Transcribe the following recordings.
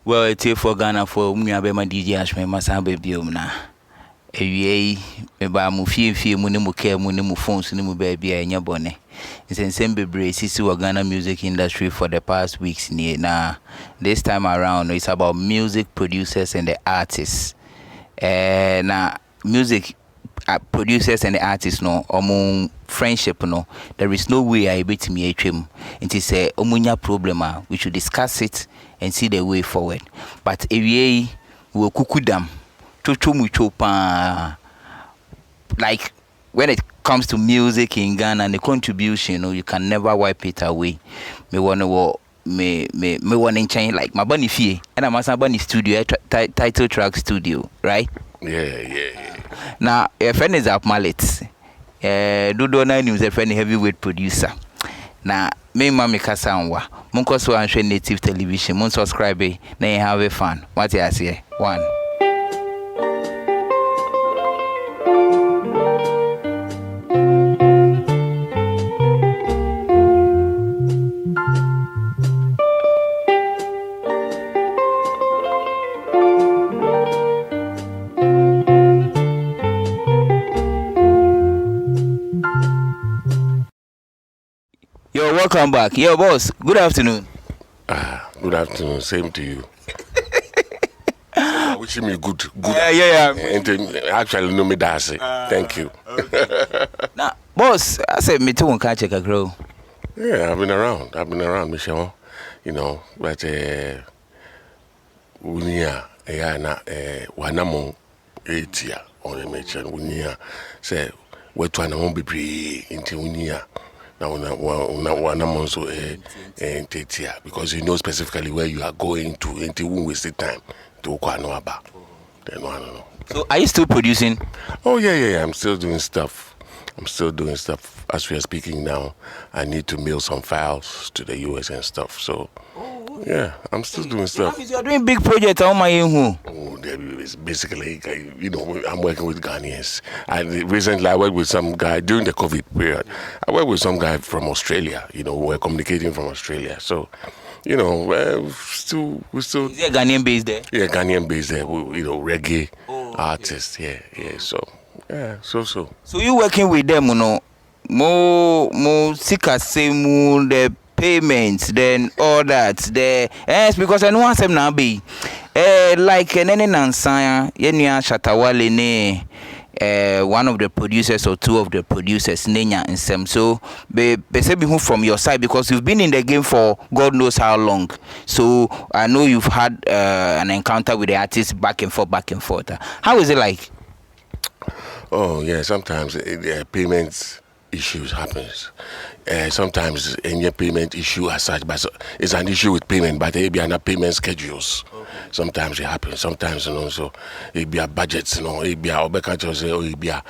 Well, it's here for Ghana for me. I be my DJ Ashman, my son baby na. Ewie ba mu fie mu ne mu care mu ne mu phones ne mu baby anya bone. Nsensem bebre sisi wa Ghana music industry for the past weeks na. This time around it's about music producers and the artists. Na music producers and the artists no omo friendship no, there is no way I bet me atwem. It is a omunya problem we should discuss it and see the way forward. But ewie we kukudam to pa, like when it comes to music in Ghana and the contribution, you can never wipe it away. Me wanna change like my bunny fee and I'm a bunny studio title track studio, right? Yeah. Now a friend is up mallet. Dodo na news a friend heavyweight producer. Now me mama kasanwa. Munko so anhwe native television. Mun subscribe na you have a fan. What you say? One. Yo, welcome back. Yo, boss. Good afternoon. Good afternoon. Same to you. Wishing me good. Yeah. And actually, no me that's it. Thank you. Now, boss, I said me too. Can't check a grow. Yeah, I've been around, Michelle. You know, but unia na wanamo 8 year or the mention unia say we to na be pre into unia. Now, one among so because you know specifically where you are going to until we waste time to know about. Then I don't know. So, are you still producing? Oh yeah. I'm still doing stuff. As we are speaking now. I need to mail some files to the US and stuff. So, yeah, I'm still doing stuff. You're doing big projects on my own. Oh, basically, you know, I'm working with Ghanaians. And recently, I worked with some guy during the COVID period. I worked with some guy from Australia. You know, we're communicating from Australia. So, you know, we're still. Is there Ghanaian based there? Yeah, Ghanaian based there. You know, reggae artists. Yeah. So, yeah, so. So you working with them, you know? Mo sika same the payments, then all that. Yes, because I know one them now be like nene nansaya yenya Shatta Wale ne one of the producers or two of the producers nenya nsem. So be say be who from your side, because you've been in the game for God knows how long. So I know you've had an encounter with the artists back and forth. How is it like? Oh yeah, sometimes payments issues happens. Sometimes any payment issue as such, but it's an issue with payment, but it be on payment schedules. Okay. Sometimes it happens. Sometimes, you know, so it be a budget, you know, it be a say, or it be a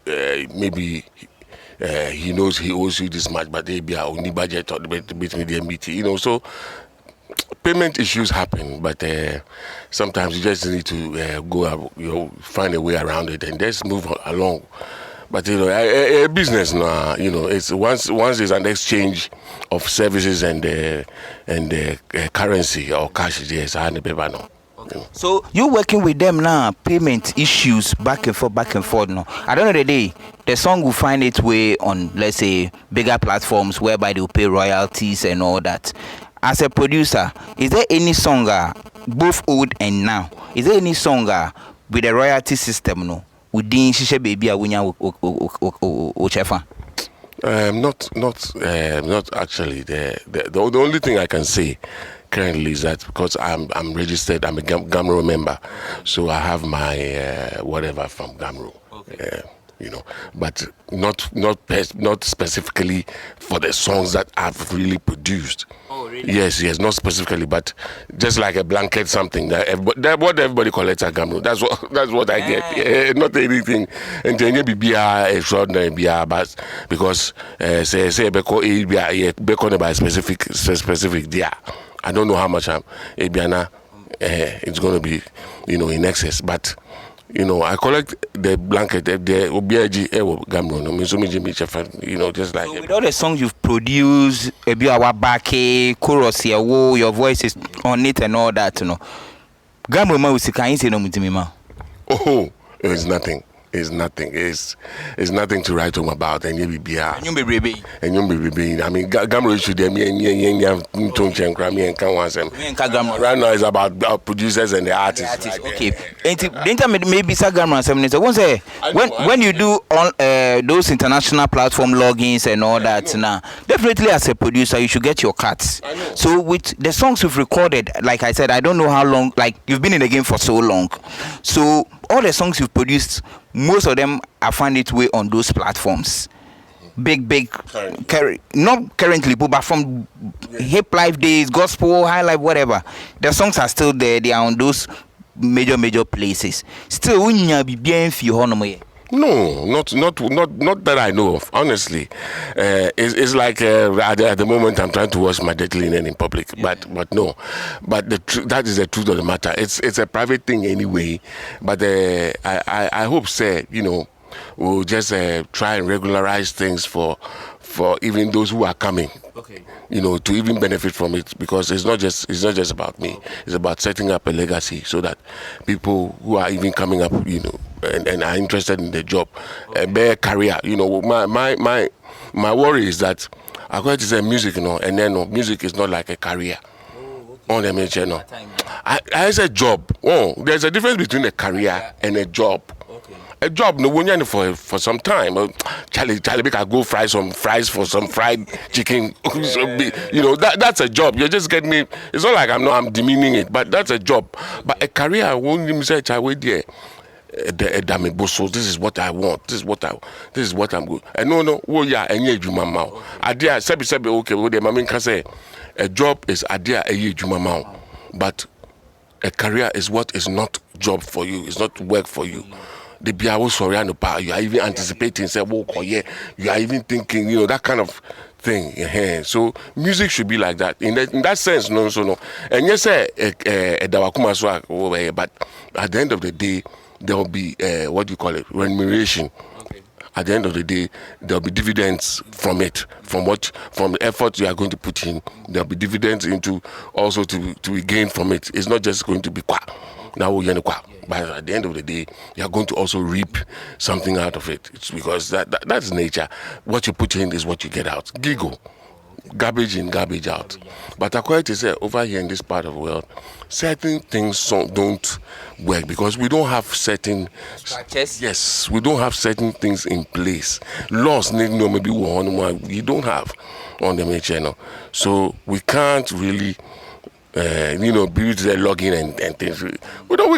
maybe he knows he owes you this much, but it be a only budget or between the meeting, you know. So payment issues happen, but sometimes you just need to go, you know, find a way around it and just move along. But you know, a business now, you know, it's once there's an exchange of services and currency or cash, yes, I paper now. Okay. So you working with them now, payment issues back and forth. No, at the end of the day, the song will find its way on, let's say, bigger platforms whereby they will pay royalties and all that. As a producer, is there any song, both old and now, is there any song with a royalty system? No. Within Shisha baby Ochefa? Not actually. The only thing I can say currently is that because I'm registered, I'm a Gamro member, so I have my whatever from Gamro. Okay. You know, but not specifically for the songs that I've really produced. Oh, really? Yes, not specifically, but just like a blanket something that what everybody collects at Gamro. That's what I get. Yeah, not anything. And then you be extraordinary, but because say because by specific there. I don't know how much it's going to be, you know, in excess, but You know, I collect the blanket, the OBIG, you know, just like. So with all the songs you've produced, maybe our back, chorus, your voice is on it and all that, you know. Gamma was can say no mutimima. Oh, it's nothing. It's nothing. It's nothing to write home about. And you be And you be baby. And you be baby. I mean, Gamma should me and right now it's about producers and the artists. Right okay. Ain't maybe Gamma 7 say when you do on those international platform logins and all that now, definitely as a producer you should get your cuts. So with the songs you've recorded, like I said, I don't know how long, like you've been in the game for so long. So all the songs you've produced, most of them I find it way on those platforms. Big not currently, but from hip life days, gospel, high life, whatever. The songs are still there. They are on those major places. Still, when you be bien for no, not that I know of. Honestly, it's like at the moment I'm trying to wash my dirty linen in public, but no, but that is the truth of the matter. It's a private thing anyway. But I hope, say, you know, we'll just try and regularize things for even those who are coming. Okay. You know, to even benefit from it, because it's not just about me. It's about setting up a legacy so that people who are even coming up, you know, and are interested in the job, a better career. You know, my worry is that according to say music, you know, and then music is not like a career. On the main channel, I say job. Oh, there's a difference between a career and a job. A job, no one for some time. Charlie, I go fry some fries for some fried chicken. You know, that's a job. You're just getting me. It's not like I'm demeaning it, but that's a job. But a career, I won't even say I wait there. So this is what I want. This is what I'm good. And no. Oh yeah, and you mama. Adia sebi okay. What the mama can say. A job is adia you mama, but a career is what is not job for you. It's not work for you. The biawo sorry and power. You are even anticipating, say, oh yeah. You are even thinking, you know, that kind of thing. So music should be like that. In that sense, no. And yes, but at the end of the day, there will be what do you call it? Remuneration. Okay. At the end of the day, there will be dividends from it, from the effort you are going to put in. There will be dividends into also to be gained from it. It's not just going to be qua. Now but at the end of the day, you are going to also reap something out of it. It's because that's nature. What you put in is what you get out. Giggle. Garbage in, garbage out. But according to say, over here in this part of the world, certain things don't work because we don't have certain structures. Yes, we don't have certain things in place. Laws maybe we don't have on the main channel. So we can't really build the login and things. We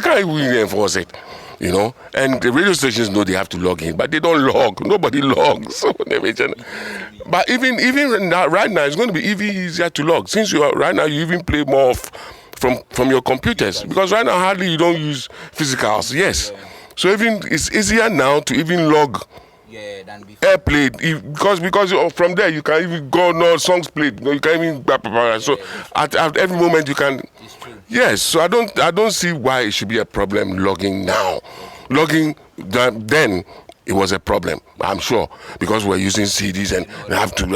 can't really enforce it. You know, and the radio stations know they have to log in, but they don't log. Nobody logs. So but even now, right now, it's going to be even easier to log since right now you even play more from your computers because right now hardly you don't use physicals. Yes, so even it's easier now to even log. Than before. Airplay because from there you can even go no songs played. You can even so at every moment you can. Yes, so I don't see why it should be a problem logging now. Logging then it was a problem, I'm sure, because we're using CDs and I have to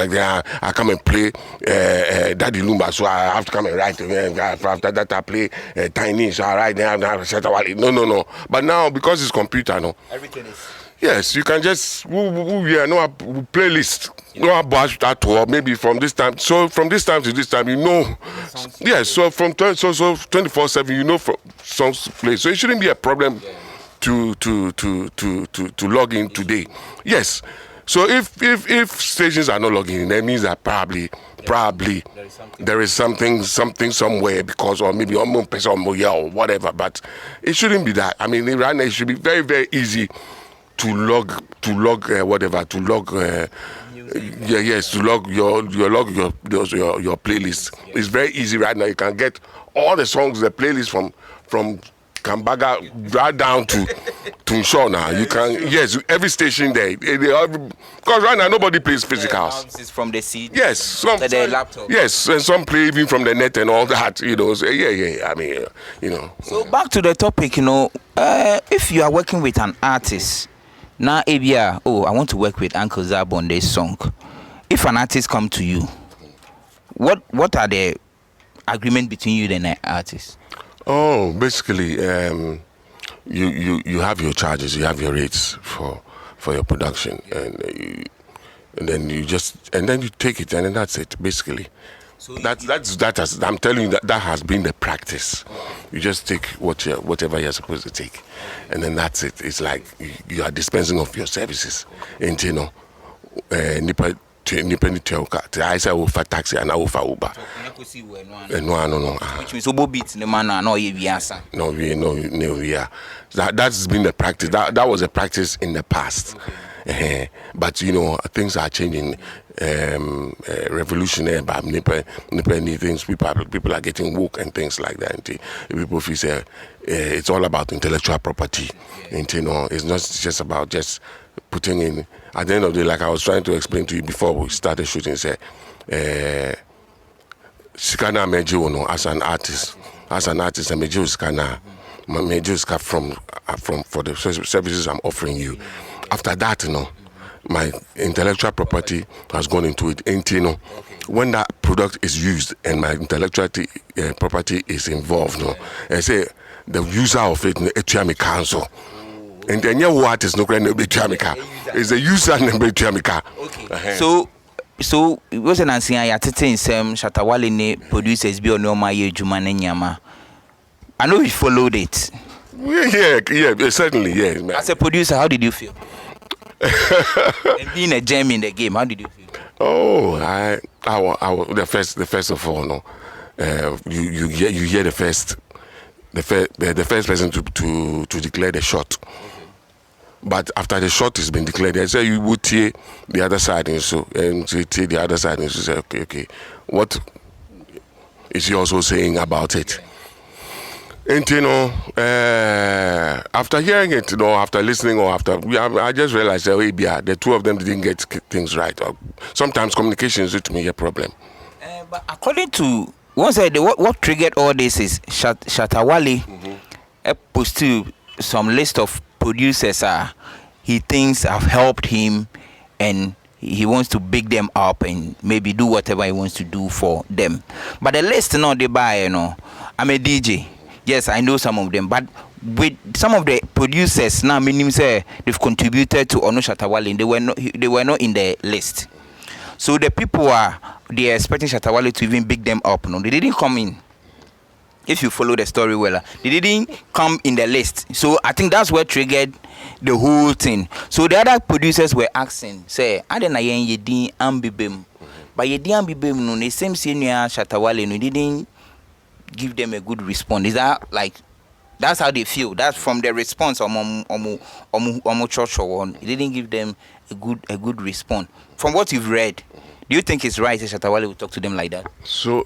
I come and play Daddy Lumba, so I have to come and write. After that I play Tiny, so I write Shatta Wale. No. But now because it's computer, no. Everything is. Yes, you can just playlist. No about that or maybe from this time. So from this time to this time, you know. Yes, so from 24/7, you know from songs to play. So it shouldn't be a problem to log in today. Yes. So if stations are not logging in, that means that probably there is something somewhere because or maybe or whatever. But it shouldn't be that. I mean, right now it should be very very easy. To log whatever to log to log your playlist. It's very easy right now. You can get all the songs, the playlist from Kambaga, right down to Shore now. You can, yes, every station there. Because right now nobody plays physicals. It's from the CD. Yes, some the laptop. Yes, and some play even from the net and all that. You know, so yeah. I mean, you know. So back to the topic, you know, if you are working with an artist, now ABR, I want to work with Uncle Zab on this song. If an artist come to you, what are the agreement between you and the artist? Oh, basically, you have your charges, you have your rates for your production, and then you take it, and then that's it. Basically, so I'm telling you that has been the practice. You just take whatever you're supposed to take, and then that's it. It's like you are dispensing of your services, and you know, nipa ni tell I say for taxi and I will for Uber. No. Which means obo beat the man no ye biasa. No, yeah. That's been the practice. That was a practice in the past. Okay. But you know, things are changing. Revolutionary, but nipa things. People are getting woke and things like that. People feel say it's all about intellectual property. And you know, it's not just about just putting in. At the end of the day, like I was trying to explain to you before we started shooting, say, Sikana Mejo, no, as an artist, a Mejo Sikana, Mejo from for the services I'm offering you. After that, you know, my intellectual property has gone into it. And you know, when that product is used and my intellectual property is involved, no, and say the user of it, it's council. And then your what is no grand is the user and okay. So it was an answer I attended in some Shatta Wale ne producers be on my juma nyama. I know you followed it. Yeah, certainly, yeah. As a producer, how did you feel? And being a gem in the game, how did you feel? Oh, I the first of all, no. You hear the first person to declare the shot. But after the shot has been declared, they say you would hear the other side, and so take the other side, and so say, okay, what is he also saying about it? And you know, after hearing it, you know, after listening, or I just realized that the two of them didn't get things right. Sometimes communication is to me a problem. But according to one side, what triggered all this is Shatta Wale posted some list of producers he thinks have helped him, and he wants to big them up and maybe do whatever he wants to do for them. But the list, they buy, I'm a DJ. Yes, I know some of them, but with some of the producers now, meaning say they've contributed to Ono Shatta Wale, they were not in the list. So the people they are expecting Shatta Wale to even big them up. No, they didn't come in. If you follow the story well, they didn't come in the list. So I think that's what triggered the whole thing. So the other producers were asking, say, I don't know yedi ambibem, but yedi ambibem no, the same senior Shatta Wale no, didn't give them a good response. Is that like that's how they feel? That's from the response church one. It didn't give them a good response. From what you've read, do you think it's right that Shatta Wale would talk to them like that? So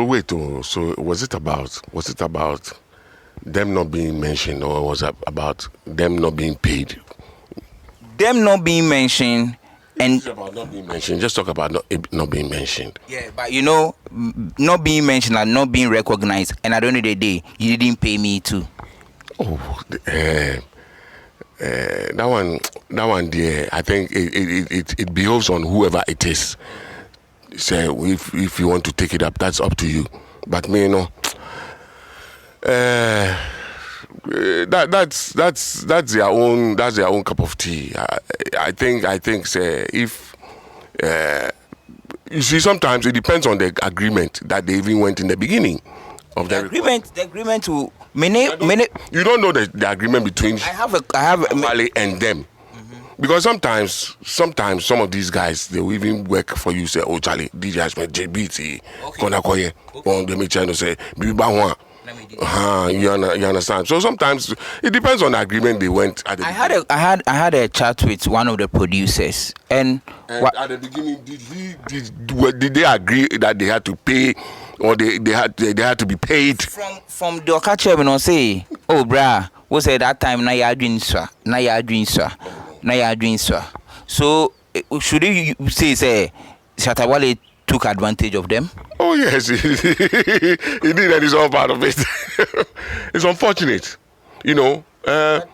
wait, so was it about them not being mentioned, or was it about them not being paid? Them not being mentioned, and it's about not being mentioned. Just talk about not being mentioned. Yeah, but you know, not being mentioned and not being recognized, and at the end of the day, you didn't pay me too. Oh, that one, dear. I think it behoves on whoever it is. Say if you want to take it up, that's up to you. But me, you know, that's their own cup of tea. I think say if you see, sometimes it depends on the agreement that they even went in the beginning of the agreement. The agreement to many. You don't know the agreement between I have a Wale and them. Because sometimes some of these guys, they will even work for you. Say, oh Charlie, DJ Ashman, JBT, Konakoye, on the channel say, Biba. You understand? So sometimes it depends on the agreement they went at the beginning. I had a chat with one of the producers, and at the beginning, did they agree that they had to pay or they had to be paid. From the Okache, we say, oh, brah, what said that time? Now you're doing so. So, should you say, Shatta Wale took advantage of them? Oh yes, he did, and it's all part of it. It's unfortunate, But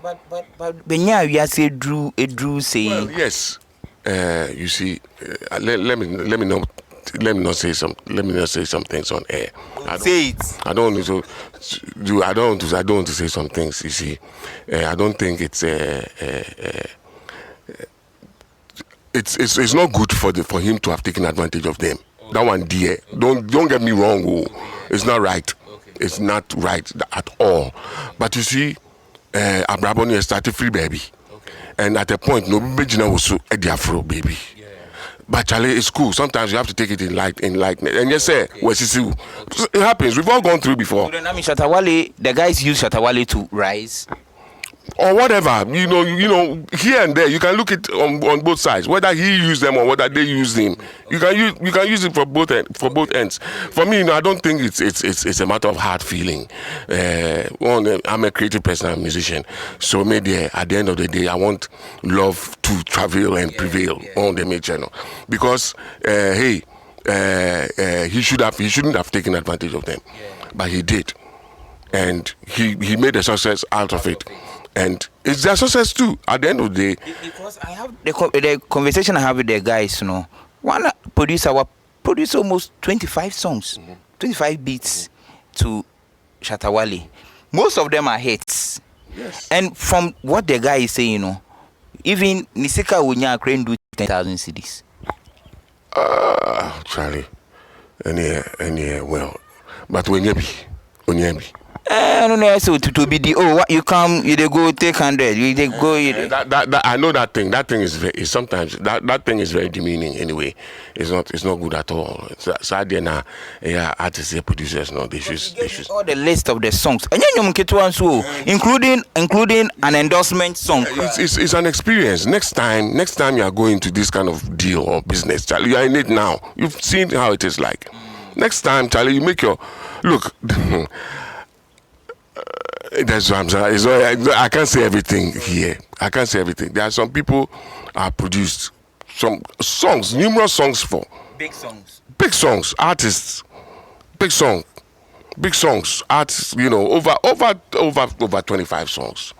Benya, we are say Drew saying. Well, yes, you see, let me not say some things on air. I don't want to say some things. You see, I don't think it's it's not good for him to have taken advantage of them. Okay. That one, dear, don't get me wrong. Oh, it's not right. Okay. It's not right at all. But you see, Abraboni started free baby, okay. And at a point, no baby was so Afro baby. Yeah. But Charlie, it's cool. Sometimes you have to take it in likeness. And yes, sir, okay. It happens. We've all gone through before. So then, I mean, Shatta Wale, the guys use Shatta Wale to rise. Or whatever, here and there, you can look it on both sides. Whether he used them or whether they used him, you can use it for both ends. For me, I don't think it's a matter of hard feeling. I'm a creative person, I'm a musician, so maybe at the end of the day, I want love to travel and prevail on the main channel, because he shouldn't have taken advantage of them, but he did, and he made a success out of it. And it's their success too at the end of the day. Because I have the conversation I have with the guys, one producer produced almost 25 songs, 25 beats to Shatta Wale. Most of them are hits. Yes. And from what the guy is saying, even Nisika Wunya Crane do 10,000 CDs. Charlie, well, but when you be. I don't know. So to be the what you come, you they go take 100, you they go. That I know that thing. That thing is sometimes that thing is very demeaning. Anyway, it's not good at all. Sad now, artists and producers, they should all the list of the songs, and including an endorsement song. It's an experience. Next time you are going to this kind of deal or business, Charlie, you are in it now. You've seen how it is like. Next time, Charlie, you make your look. That's what I'm saying. I can't say everything here. I can't say everything. There are some people produced some songs, numerous songs for big songs, artists, big songs, artists. Over 25 songs.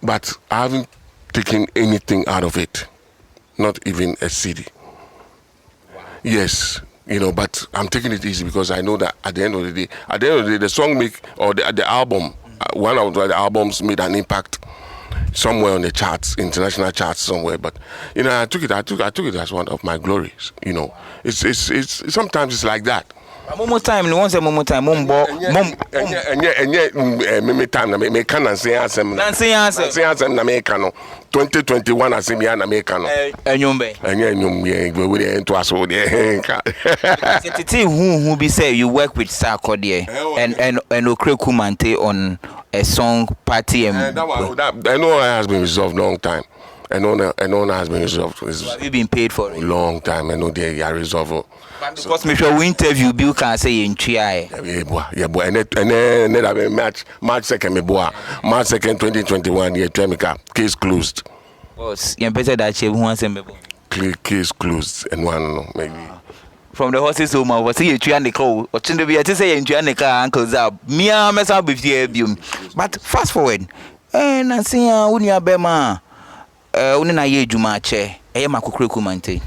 But I haven't taken anything out of it, not even a CD. Wow. Yes. But I'm taking it easy because I know that at the end of the day, the song the album, one of the albums made an impact somewhere on the charts, international charts somewhere. But I took it as one of my glories. It's sometimes it's like that. One time, mom. Time na me can and say answer na me can 2021 as me na me can enyumbe we dey into aso dey who be say you work with Sako there and Okraku Mantey on a song Party and that I know it has been resolved long time. I know has been resolved. Have you been paid for it? Long time. I know they are resolved. Because me sure we interview Bill can say in Chia. Yeah, boy. And then March 2nd, March 2nd, 2021. Yeah, Temika case closed. Boss, you better that you want to case closed and one maybe. From the horses home, I was saying you and the call. Or to be to say you and the car uncles up. Me and myself with you. But fast forward, and I see Unia Bema. Unina ye juma che Okraku Mantey.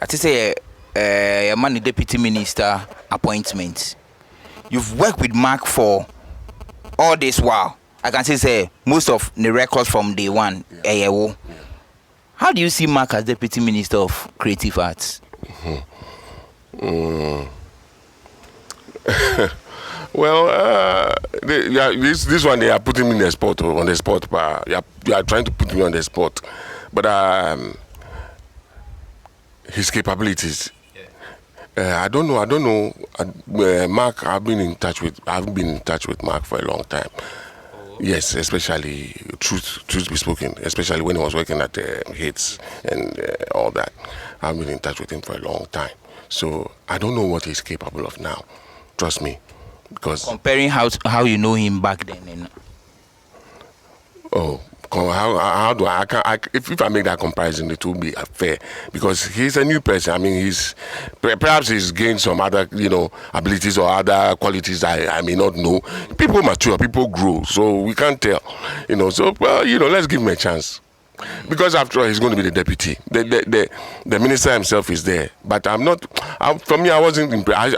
I say a man deputy minister appointment. You've worked with Mark for all this while. I can say most of the records from day one. Yeah. How do you see Mark as deputy minister of creative arts? Well, this one they are putting me on the spot. You are trying to put me on the spot, but his capabilities. I don't know. Mark, I haven't been in touch with Mark for a long time. Yes, especially truth be spoken, especially when he was working at Hits and all that. I've been in touch with him for a long time. So I don't know what he's capable of now. Trust me, because comparing how you know him back then. And how do if I make that comparison, it will be fair because he's a new person. I mean, perhaps he's gained some other abilities or other qualities I may not know. People mature, people grow, so we can't tell. So let's give him a chance. Because after all, he's going to be the deputy. The minister himself is there, but I'm not. For me, I wasn't impressed.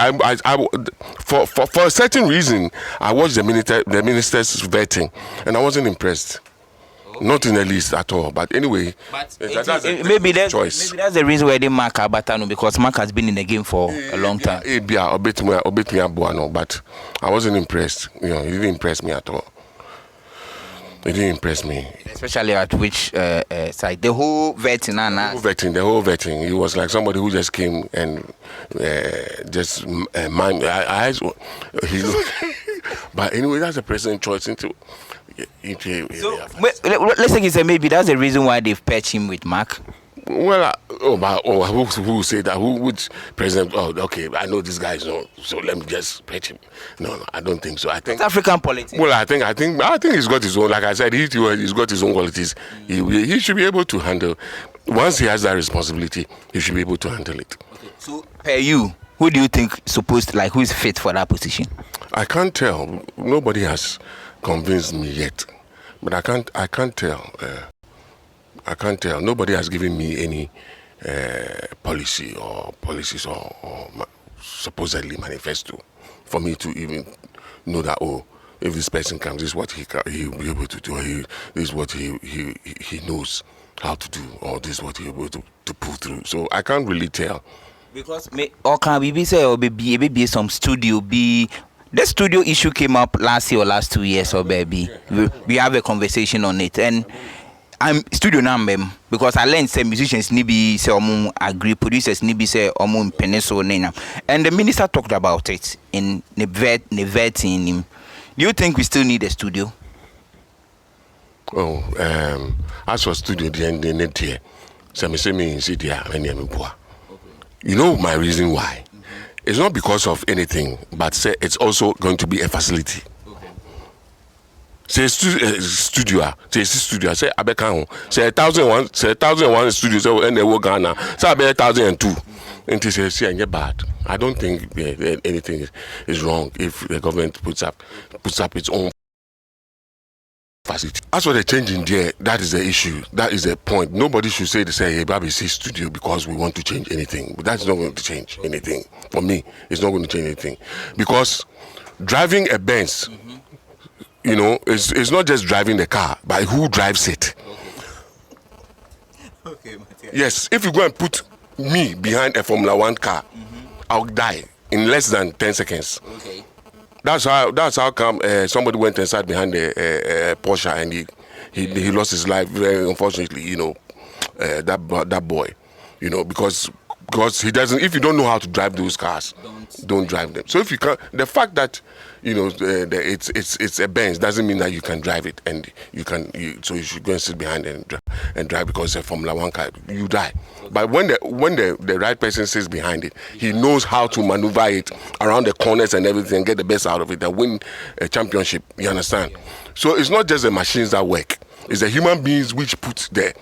For a certain reason, I watched the minister's vetting, and I wasn't impressed. Not in the least at all. But anyway, maybe that's choice. Maybe that's the reason why they mark Abatano, because Mark has been in the game for a long time. But I wasn't impressed. He didn't impress me at all. It didn't impress me. Especially at which side? The whole vetting, The whole vetting. He was like somebody who just came and just mind. But anyway, that's the president's choice. Let's say maybe that's the reason why they've patched him with Mark. Well, who say that? Which president? Oh, okay, I know this guy is not, so let me just patch him. No, I don't think so. I think it's African politics. Well, I think he's got his own. Like I said, he's got his own qualities. He should be able to handle. Once he has that responsibility, he should be able to handle it. Okay. So, per you, who do you think who is fit for that position? I can't tell. Nobody has convinced me yet, but I can't tell. I can't tell. Nobody has given me any policies or supposedly manifesto for me to even know that, if this person comes, this is what he'll be able to do. This is what he knows how to do, or this is what he'll be able to pull through. So I can't really tell. Because or can we say or be some studio be. The studio issue came up last year or last 2 years, or baby. We have a conversation on it, and I'm studio number because I learned say musicians nibi say agree, producers nibi say peninsula name, and the minister talked about it in the vetting him. Do you think we still need a studio? As for studio, the end of the year, you know my reason why. It's not because of anything, but say it's also going to be a facility. Say studio. Say Abeka. Say 1,001. Say 1,001 studios. Say and they work Ghana. Say 1,002. And they say and bad. I don't think anything is wrong if the government puts up its own facility. As for the change in there, that is the issue. That is the point. Nobody should say hey, Babi, say studio because we want to change anything. But that's not going to change anything. For me, it's not going to change anything. Because driving a Benz, it's not just driving the car, but who drives it. Okay, yes, if you go and put me behind a Formula 1 car, I'll die in less than 10 seconds. Okay. That's how come somebody went inside behind a Porsche and he lost his life very unfortunately. That boy, because he doesn't. If you don't know how to drive those cars, don't drive them. So if you can, the fact that it's a Benz doesn't mean that you can drive it, and so you should go and sit behind and drive because it's a Formula 1 car, you die. But when the right person sits behind it, he knows how to maneuver it around the corners and everything, get the best out of it, and win a championship. You understand? So it's not just the machines that work; it's the human beings which put in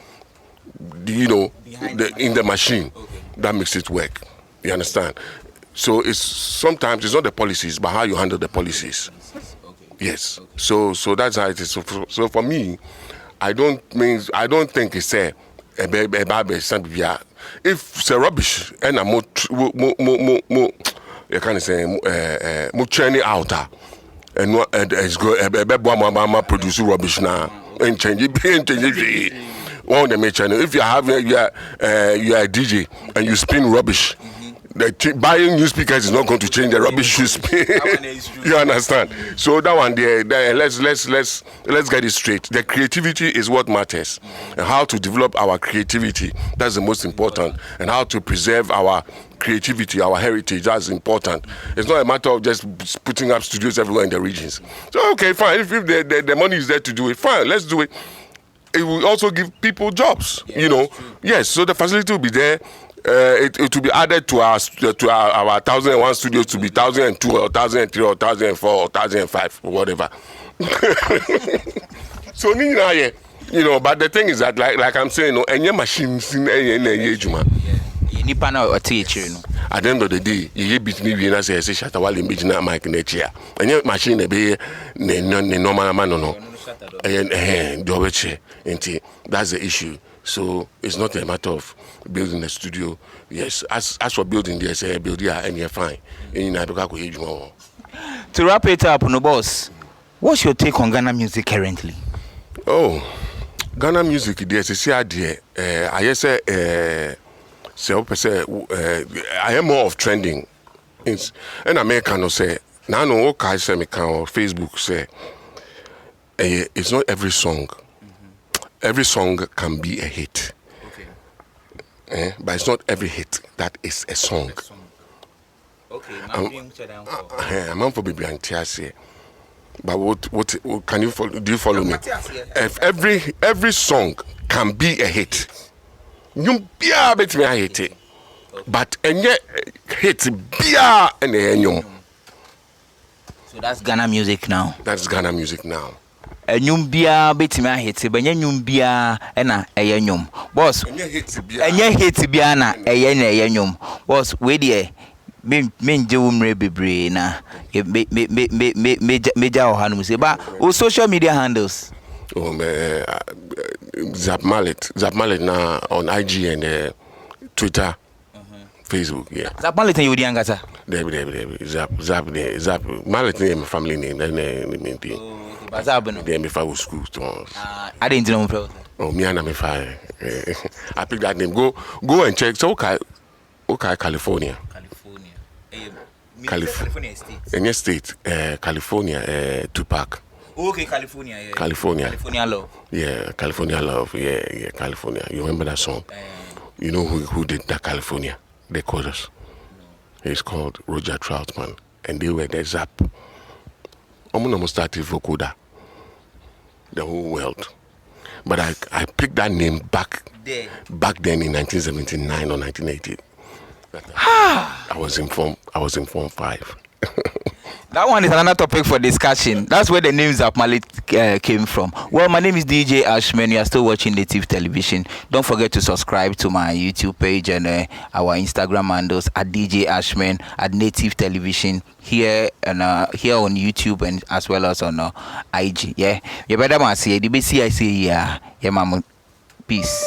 the machine that makes it work. You understand? So sometimes it's not the policies, but how you handle the policies. Okay. Yes. Okay. So that's how it is. So for me, I don't think it's a bad. If it's rubbish and I'm you can say more training out and it's go produce rubbish now and change it. On the main channel, if you are a DJ and you spin rubbish, buying new speakers is not going to change the rubbish you spin. You understand? So that one there, let's get it straight. The creativity is what matters, and how to develop our creativity, that's the most important, and how to preserve our creativity, our heritage, that's important. It's not a matter of just putting up studios everywhere in the regions. So okay, fine. If the money is there to do it, fine, let's do it. It will also give people jobs, Yes, so the facility will be there. It will be added to our 1001 studios to be 1002 or 1003 or 1004 or 1005 or whatever. So you know, but the thing is that like I'm saying, no, any machines in any juma. At the end of the day, you beat me when I say Shatta Wale image na mic in the chair. Any machine be normal man no. That's the issue. So it's not a matter of building a studio. Yes, as for building this, build here and you're fine. To wrap it up, no boss, what's your take on Ghana music currently? Oh, Ghana music, there's a idea. I say, I am more of trending. And American say, now no okay say me can Facebook say, it's not every song. Every song can be a hit. Okay. But it's not every hit that is a song. Okay. I'm for baby and say. But what can you follow? Do you follow me? If every song can be a hit, you be a bit me a hit. But any hit be a any. So that's Ghana music now. That's Ghana music now. Enyum bia betimi ahete banya nyum bia na eye nyum boss enye hate bia na eye nyum boss we de me nje wo mre bebre na meja o hanu se ba o social media handles. Oh man, Zap Mallet na on IG and Twitter, Facebook, yeah. Zap Mallet you di angata. Debi Zap Mallet name family name then Then before I was school, I didn't know. Oh, me and I picked that name. Go and check. So okay, California state. In your state, California, Tupac. Okay, California. Yeah. California Love. Yeah, California Love. Yeah, California. You remember that song? You know who did that California? The chorus. No. It's called Roger Troutman, and they were the Zap. I'm almost started Vokoda, the whole world. But I picked that name back then in 1979 or 1980. I was informed 5. That one is another topic for discussion. That's where the name Zap Mallet came from. Well, my name is DJ Ashman. You are still watching Native Television. Don't forget to subscribe to my YouTube page and our Instagram handles at DJ Ashman at Native Television here here on YouTube and as well as on IG. Yeah, you better see the BCI say yeah, mama. Peace.